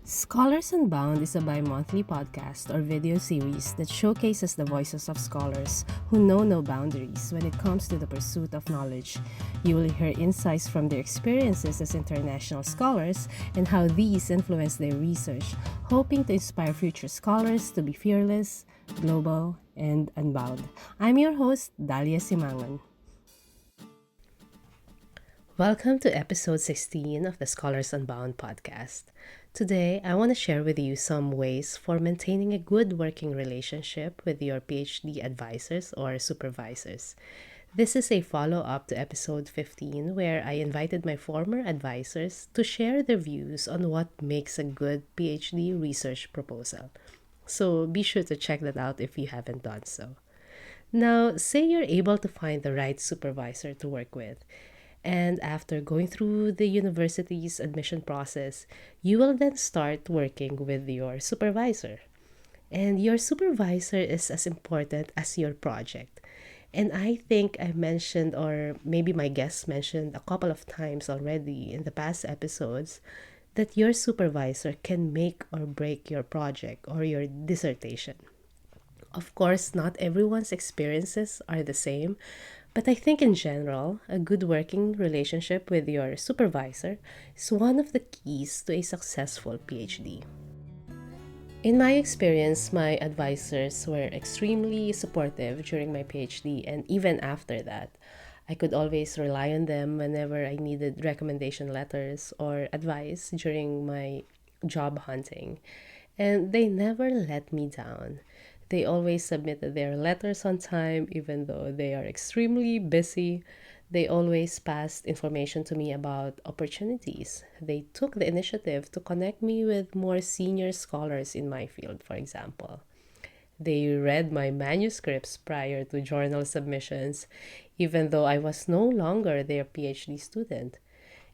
Scholars Unbound is a bi-monthly podcast or video series that showcases the voices of scholars who know no boundaries when it comes to the pursuit of knowledge. You will hear insights from their experiences as international scholars and how these influence their research, hoping to inspire future scholars to be fearless, global, and unbound. I'm your host, Dalia Simangon. Welcome to episode 16 of the Scholars Unbound podcast. Today, I want to share with you some ways for maintaining a good working relationship with your PhD advisors or supervisors. This is a follow up to episode 15, where I invited my former advisors to share their views on what makes a good PhD research proposal. So be sure to check that out if you haven't done so. Now, say you're able to find the right supervisor to work with. And after going through the university's admission process, you will then start working with your supervisor. And your supervisor is as important as your project. And I think I mentioned, or maybe my guest mentioned a couple of times already in the past episodes, that your supervisor can make or break your project or your dissertation. Of course, not everyone's experiences are the same, but I think in general, a good working relationship with your supervisor is one of the keys to a successful PhD. In my experience, my advisors were extremely supportive during my PhD, and even after that, I could always rely on them whenever I needed recommendation letters or advice during my job hunting. And they never let me down. They always submitted their letters on time, even though they are extremely busy. They always passed information to me about opportunities. They took the initiative to connect me with more senior scholars in my field, for example. They read my manuscripts prior to journal submissions, even though I was no longer their PhD student.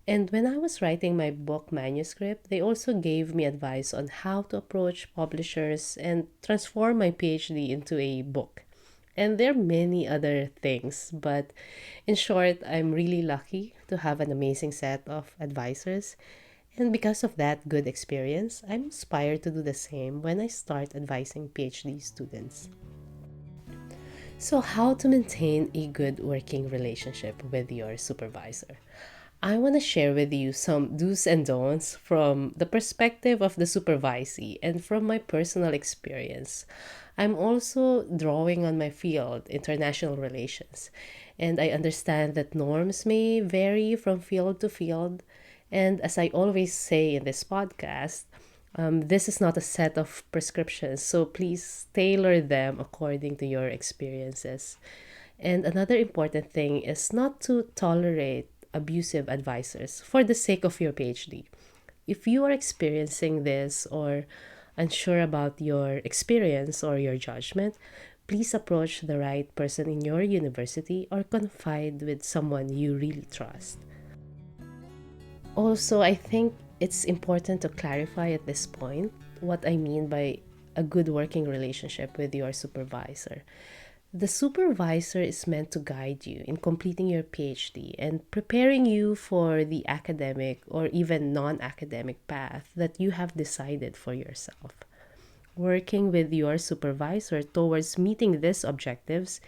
And when I was writing my book manuscript, they also gave me advice on how to approach publishers and transform my PhD into a book. And there are many other things, but in short, I'm really lucky to have an amazing set of advisors. And because of that good experience, I'm inspired to do the same when I start advising PhD students. So, how to maintain a good working relationship with your supervisor? I want to share with you some do's and don'ts from the perspective of the supervisee and from my personal experience. I'm also drawing on my field, international relations, and I understand that norms may vary from field to field. And as I always say in this podcast, this is not a set of prescriptions, so please tailor them according to your experiences. And another important thing is not to tolerate abusive advisors for the sake of your PhD. If you are experiencing this or unsure about your experience or your judgment, please approach the right person in your university or confide with someone you really trust. Also, I think it's important to clarify at this point what I mean by a good working relationship with your supervisor. The supervisor is meant to guide you in completing your PhD and preparing you for the academic or even non academic path that you have decided for yourself. Working with your supervisor towards meeting these objectives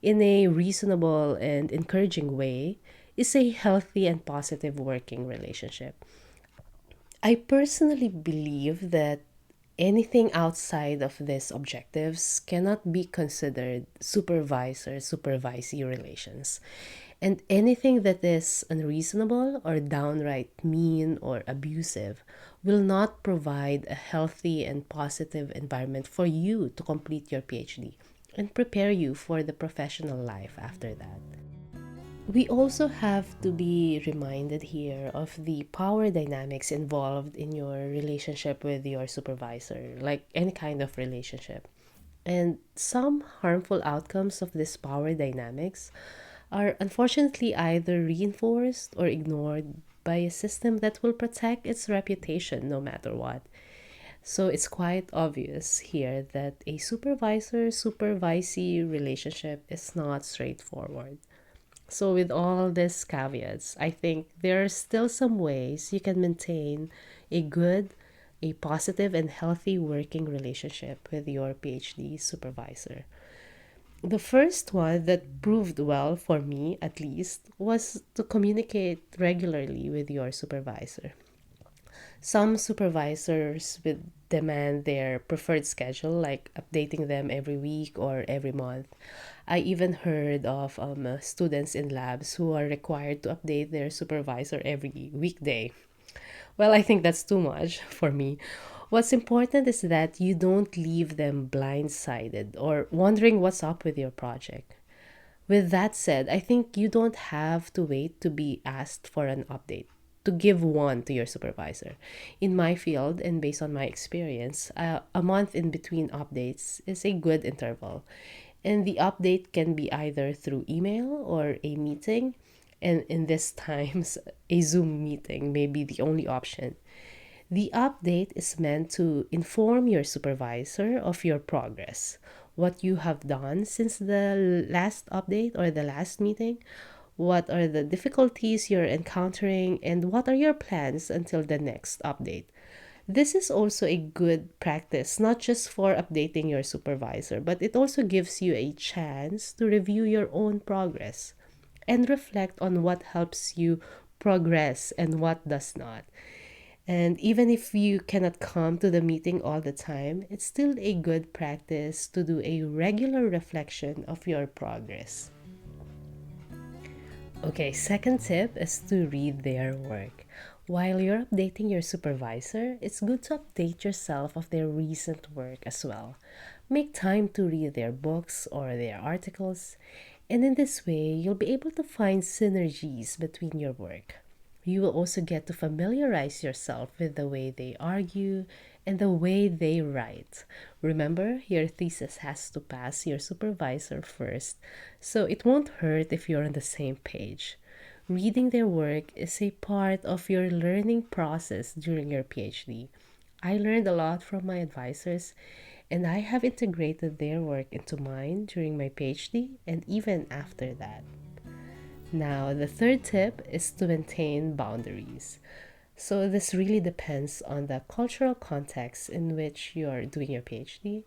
in a reasonable and encouraging way is a healthy and positive working relationship. I personally believe that anything outside of these objectives cannot be considered supervisor supervisee relations. And anything that is unreasonable or downright mean or abusive will not provide a healthy and positive environment for you to complete your PhD and prepare you for the professional life after that. We also have to be reminded here of the power dynamics involved in your relationship with your supervisor, like any kind of relationship. And some harmful outcomes of this power dynamics are unfortunately either reinforced or ignored by a system that will protect its reputation no matter what. So it's quite obvious here that a supervisor supervisee relationship is not straightforward. So, with all these caveats, I think there are still some ways you can maintain a good, a positive and healthy working relationship with your PhD supervisor? The first one that proved well for me, at least, was to communicate regularly with your supervisor. Some supervisors would demand their preferred schedule, like updating them every week or every month. I even heard of students in labs who are required to update their supervisor every weekday. Well, I think that's too much for me. What's important is that you don't leave them blindsided or wondering what's up with your project. With that said, I think you don't have to wait to be asked for an update to give one to your supervisor. In my field and based on my experience, a month in between updates is a good interval. And the update can be either through email or a meeting. And in this times, a Zoom meeting may be the only option. The update is meant to inform your supervisor of your progress, what you have done since the last update or the last meeting, what are the difficulties you're encountering, and what are your plans until the next update. This is also a good practice, not just for updating your supervisor, but it also gives you a chance to review your own progress and reflect on what helps you progress and what does not. And even if you cannot come to the meeting all the time, it's still a good practice to do a regular reflection of your progress. Okay, second tip is to read their work. While you're updating your supervisor, it's good to update yourself of their recent work as well. Make time to read their books or their articles, and in this way, you'll be able to find synergies between your work. You will also get to familiarize yourself with the way they argue and the way they write. Remember, your thesis has to pass your supervisor first, so it won't hurt if you're on the same page. Reading their work is a part of your learning process during your PhD. I learned a lot from my advisors, and I have integrated their work into mine during my PhD and even after that. Now, the third tip is to maintain boundaries. So, this really depends on the cultural context in which you're doing your PhD.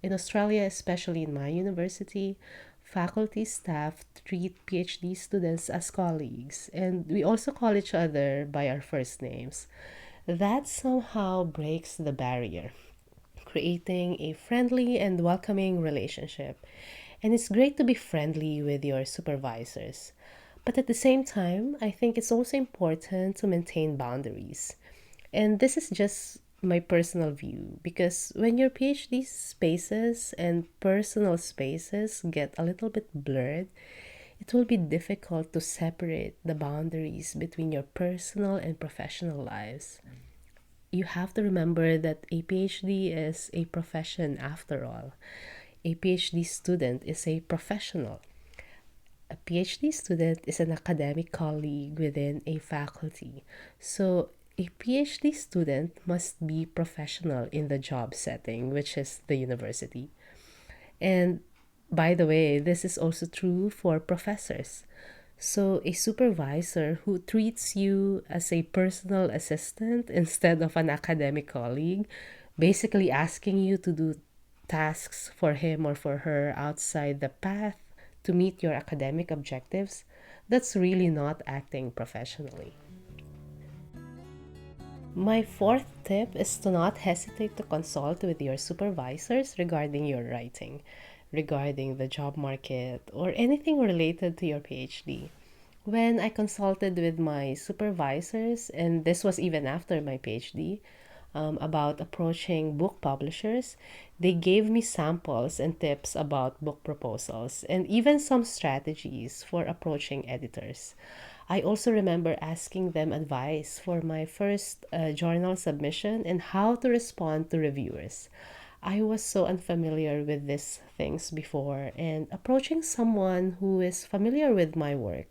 In Australia, especially in my university, faculty staff treat PhD students as colleagues, and we also call each other by our first names. That somehow breaks the barrier, creating a friendly and welcoming relationship. And it's great to be friendly with your supervisors. But at the same time, I think it's also important to maintain boundaries. And this is just my personal view because when your PhD spaces and personal spaces get a little bit blurred, it will be difficult to separate the boundaries between your personal and professional lives. You have to remember that a PhD is a profession after all. A PhD student is a professional. A PhD student is an academic colleague within a faculty. So, a PhD student must be professional in the job setting, which is the university. And by the way, this is also true for professors. So, a supervisor who treats you as a personal assistant instead of an academic colleague, basically asking you to do tasks for him or for her outside the path to meet your academic objectives, that's really not acting professionally. My fourth tip is to not hesitate to consult with your supervisors regarding your writing, regarding the job market, or anything related to your PhD. When I consulted with my supervisors, and this was even after my PhD, about approaching book publishers, they gave me samples and tips about book proposals and even some strategies for approaching editors. I also remember asking them advice for my first journal submission and how to respond to reviewers. I was so unfamiliar with these things before, and approaching someone who is familiar with my work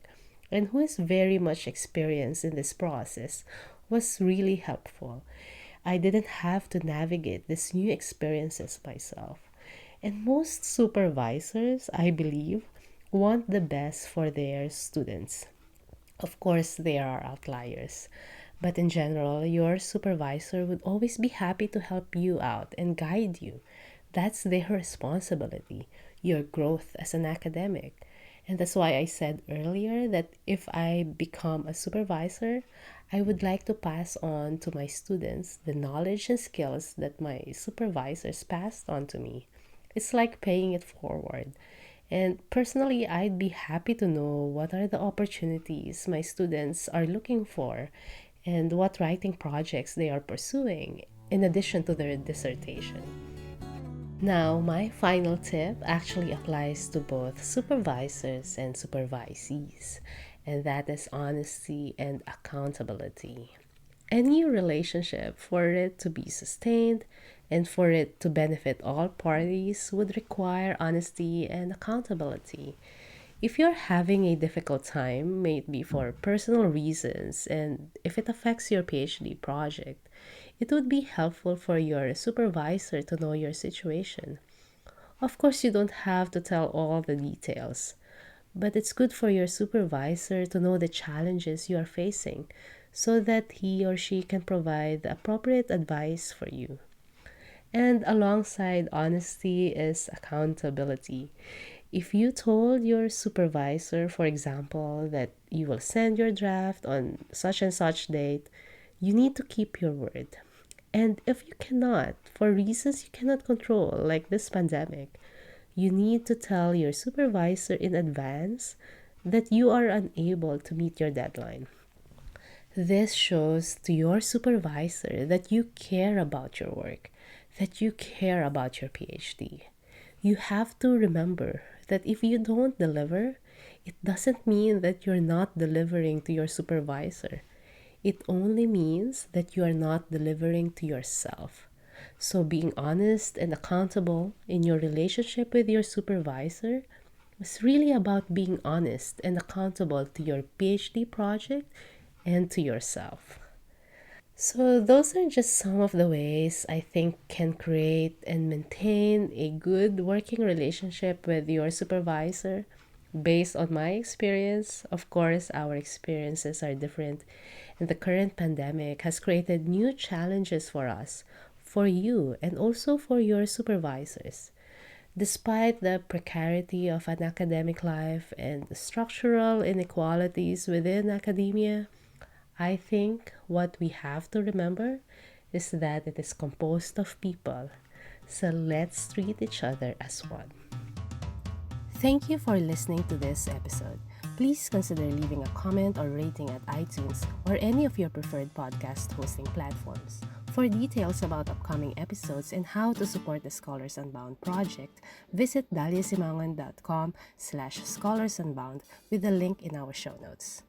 and who is very much experienced in this process was really helpful. I didn't have to navigate these new experiences myself. And most supervisors, I believe, want the best for their students. Of course, there are outliers, But in general, your supervisor would always be happy to help you out and guide you. That's their responsibility, your growth as an academic. And that's why I said earlier that if I become a supervisor, I would like to pass on to my students the knowledge and skills that my supervisors passed on to me. It's like paying it forward. And personally, I'd be happy to know what are the opportunities my students are looking for and what writing projects they are pursuing in addition to their dissertation. Now, my final tip actually applies to both supervisors and supervisees, and that is honesty and accountability. Any relationship, for it to be sustained and for it to benefit all parties, would require honesty and accountability. If you're having a difficult time, may it be for personal reasons, and if it affects your PhD project, it would be helpful for your supervisor to know your situation. Of course, you don't have to tell all the details, but it's good for your supervisor to know the challenges you are facing so that he or she can provide the appropriate advice for you. And alongside honesty is accountability. If you told your supervisor, for example, that you will send your draft on such and such date, you need to keep your word. And if you cannot, for reasons you cannot control, like this pandemic, you need to tell your supervisor in advance that you are unable to meet your deadline. This shows to your supervisor that you care about your work, that you care about your PhD. You have to remember that if you don't deliver, it doesn't mean that you're not delivering to your supervisor. It only means that you are not delivering to yourself. So, being honest and accountable in your relationship with your supervisor is really about being honest and accountable to your PhD project and to yourself. So, those are just some of the ways I think can create and maintain a good working relationship with your supervisor. Based on my experience, of course, our experiences are different, and the current pandemic has created new challenges for us, for you, and also for your supervisors. Despite the precarity of an academic life and the structural inequalities within academia, I think what we have to remember is that it is composed of people. So let's treat each other as one. Thank you for listening to this episode. Please consider leaving a comment or rating at iTunes or any of your preferred podcast hosting platforms. For details about upcoming episodes and how to support the Scholars Unbound project, visit daliasimangan.com/scholars unbound with the link in our show notes.